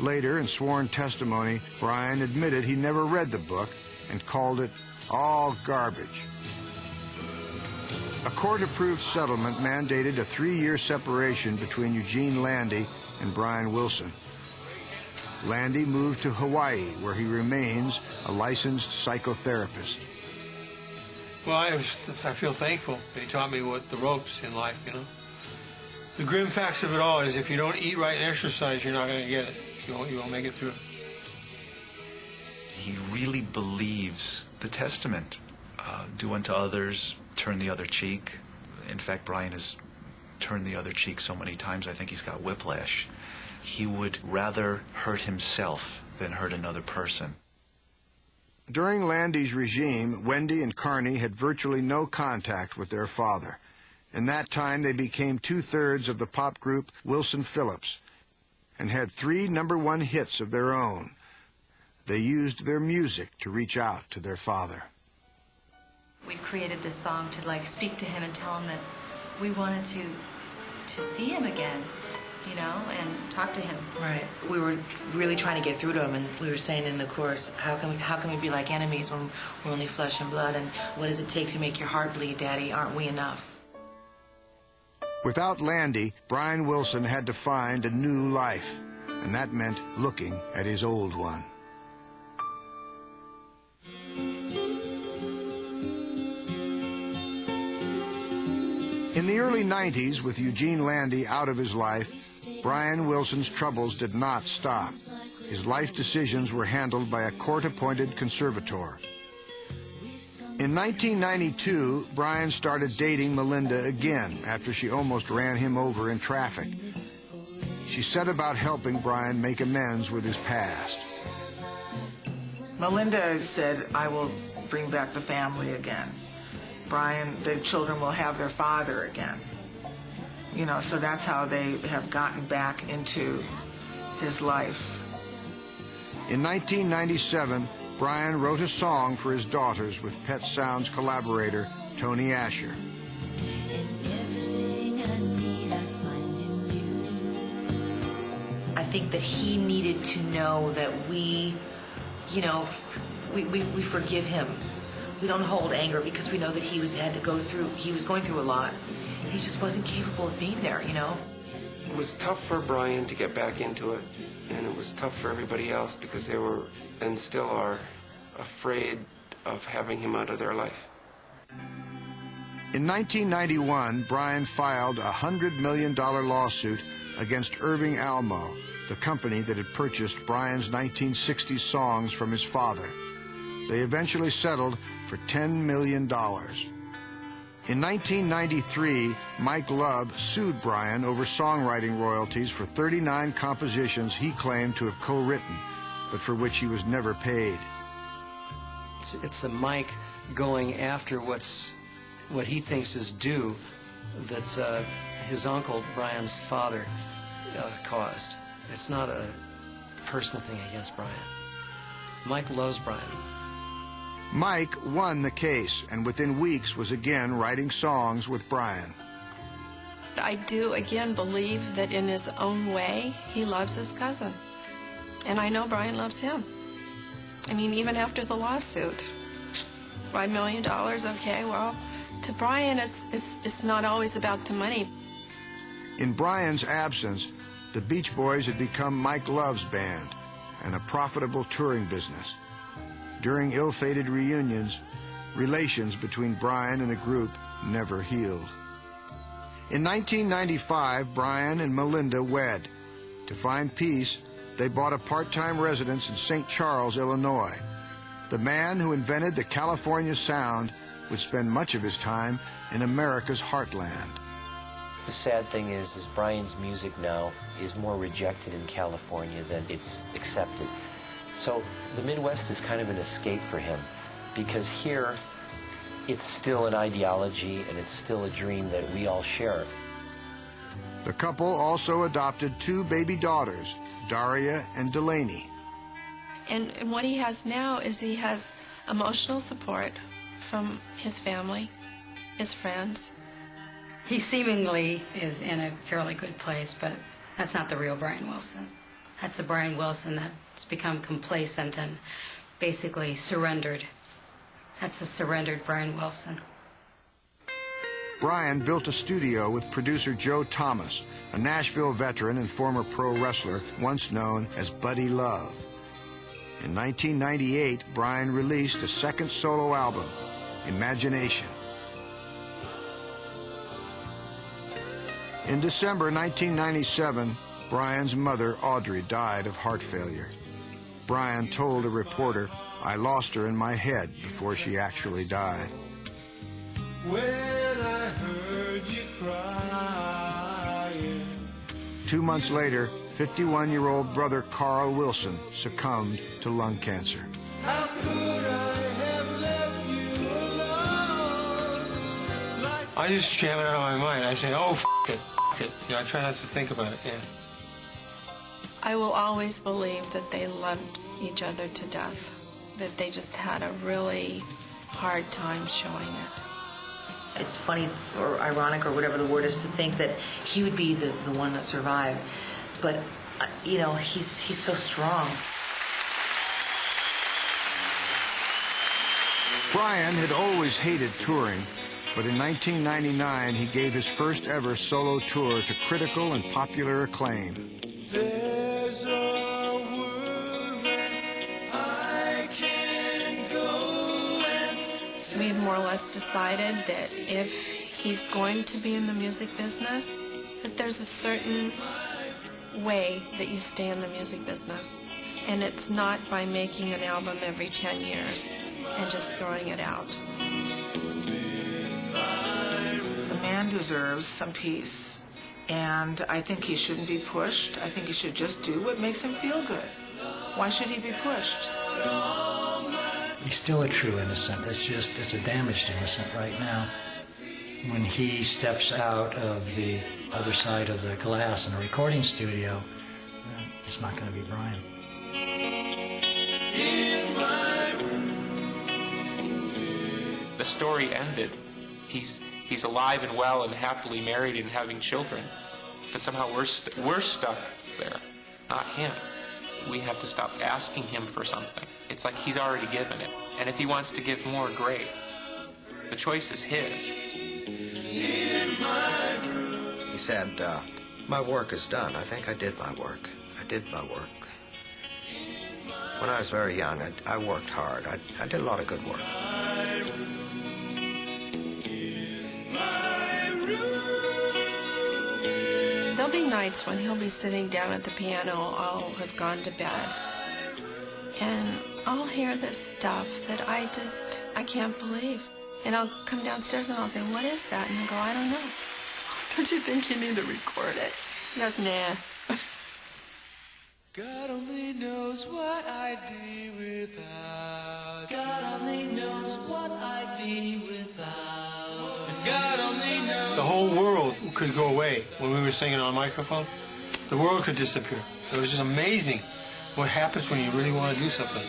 Later, in sworn testimony, Brian admitted he never read the book and called it all garbage. A court-approved settlement mandated a 3-year separation between Eugene Landy and Brian Wilson. Landy moved to Hawaii, where he remains a licensed psychotherapist. Well, I feel thankful. They taught me what the ropes in life, you know. The grim facts of it all is if you don't eat right and exercise, you're not going to get it. You won't make it through. He really believes the testament. Do unto others, turn the other cheek. In fact, Brian has turned the other cheek so many times, I think he's got whiplash. He would rather hurt himself than hurt another person. During Landy's regime, Wendy and Carney had virtually no contact with their father. In that time, they became 2/3 of the pop group Wilson Phillips and had 3 #1 hits of their own. They used their music to reach out to their father. We created this song to speak to him and tell him that we wanted to see him again, you know, and talk to him. Right. We were really trying to get through to him, and we were saying in the chorus, how can we be like enemies when we're only flesh and blood, and what does it take to make your heart bleed, Daddy? Aren't we enough? Without Landy, Brian Wilson had to find a new life, and that meant looking at his old one. In the early 90s, with Eugene Landy out of his life, Brian Wilson's troubles did not stop. His life decisions were handled by a court-appointed conservator. In 1992, Brian started dating Melinda again after she almost ran him over in traffic. She set about helping Brian make amends with his past. Melinda said, I will bring back the family again. Brian, the children will have their father again. You know, so that's how they have gotten back into his life. In 1997, Brian wrote a song for his daughters with Pet Sounds collaborator Tony Asher. I think that he needed to know that we, you know, we forgive him. We don't hold anger because we know that he was going through a lot. He just wasn't capable of being there, you know. It was tough for Brian to get back into it, and it was tough for everybody else because they were, and still are, afraid of having him out of their life. In 1991, Brian filed a $100 million lawsuit against Irving Almo, the company that had purchased Brian's 1960s songs from his father. They eventually settled for $10 million. In 1993, Mike Love sued Brian over songwriting royalties for 39 compositions he claimed to have co-written, but for which he was never paid. It's a Mike going after what he thinks is due that his uncle, Brian's father, caused. It's not a personal thing against Brian. Mike loves Brian. Mike won the case, and within weeks was again writing songs with Brian. I do again believe that in his own way, he loves his cousin. And I know Brian loves him. I mean, even after the lawsuit, $5 million, okay, well, to Brian, it's not always about the money. In Brian's absence, the Beach Boys had become Mike Love's band and a profitable touring business. During ill-fated reunions, relations between Brian and the group never healed. In 1995, Brian and Melinda wed. To find peace, they bought a part-time residence in St. Charles, Illinois. The man who invented the California sound would spend much of his time in America's heartland. The sad thing is Brian's music now is more rejected in California than it's accepted. So the Midwest is kind of an escape for him, because here it's still an ideology and it's still a dream that we all share. The couple also adopted 2 baby daughters, Daria and Delaney. And what he has now is he has emotional support from his family, his friends. He seemingly is in a fairly good place, but that's not the real Brian Wilson. That's a Brian Wilson that's become complacent and basically surrendered. That's the surrendered Brian Wilson. Brian built a studio with producer Joe Thomas, a Nashville veteran and former pro wrestler once known as Buddy Love. In 1998, Brian released a second solo album, Imagination. In December 1997, Brian's mother, Audrey, died of heart failure. Brian told a reporter, "I lost her in my head before she actually died." When I heard you crying. 2 months later, 51-year-old brother Carl Wilson succumbed to lung cancer. How could I have left you alone? I just jam it out of my mind. I say, oh, it. You know, I try not to think about it, yeah. I will always believe that they loved each other to death, that they just had a really hard time showing it. It's funny or ironic or whatever the word is to think that he would be the one that survived. But, you know, he's so strong. Brian had always hated touring, but in 1999 he gave his first ever solo tour to critical and popular acclaim. There's a world where I can go and We have more or less decided that if he's going to be in the music business, that there's a certain way that you stay in the music business. And it's not by making an album every 10 years and just throwing it out. The man deserves some peace, and I think he shouldn't be pushed. I think he should just do what makes him feel good. Why should he be pushed? He's still a true innocent. It's a damaged innocent right now. When he steps out of the other side of the glass in a recording studio, it's not going to be Brian. The story ended. He's alive and well and happily married and having children. But somehow we're stuck there, not him. We have to stop asking him for something. It's like he's already given it. And if he wants to give more, great. The choice is his. He said, my work is done. I think I did my work. I did my work. When I was very young, I worked hard. I did a lot of good work. There'll be nights when he'll be sitting down at the piano, I'll have gone to bed, and I'll hear this stuff that I can't believe. And I'll come downstairs and I'll say, what is that? And he'll go, I don't know. Don't you think you need to record it? He goes, nah. God only knows what I'd be without. God only knows what I'd be without. God only knows. The whole world could go away when we were singing on microphone. The world could disappear. It was just amazing what happens when you really want to do something.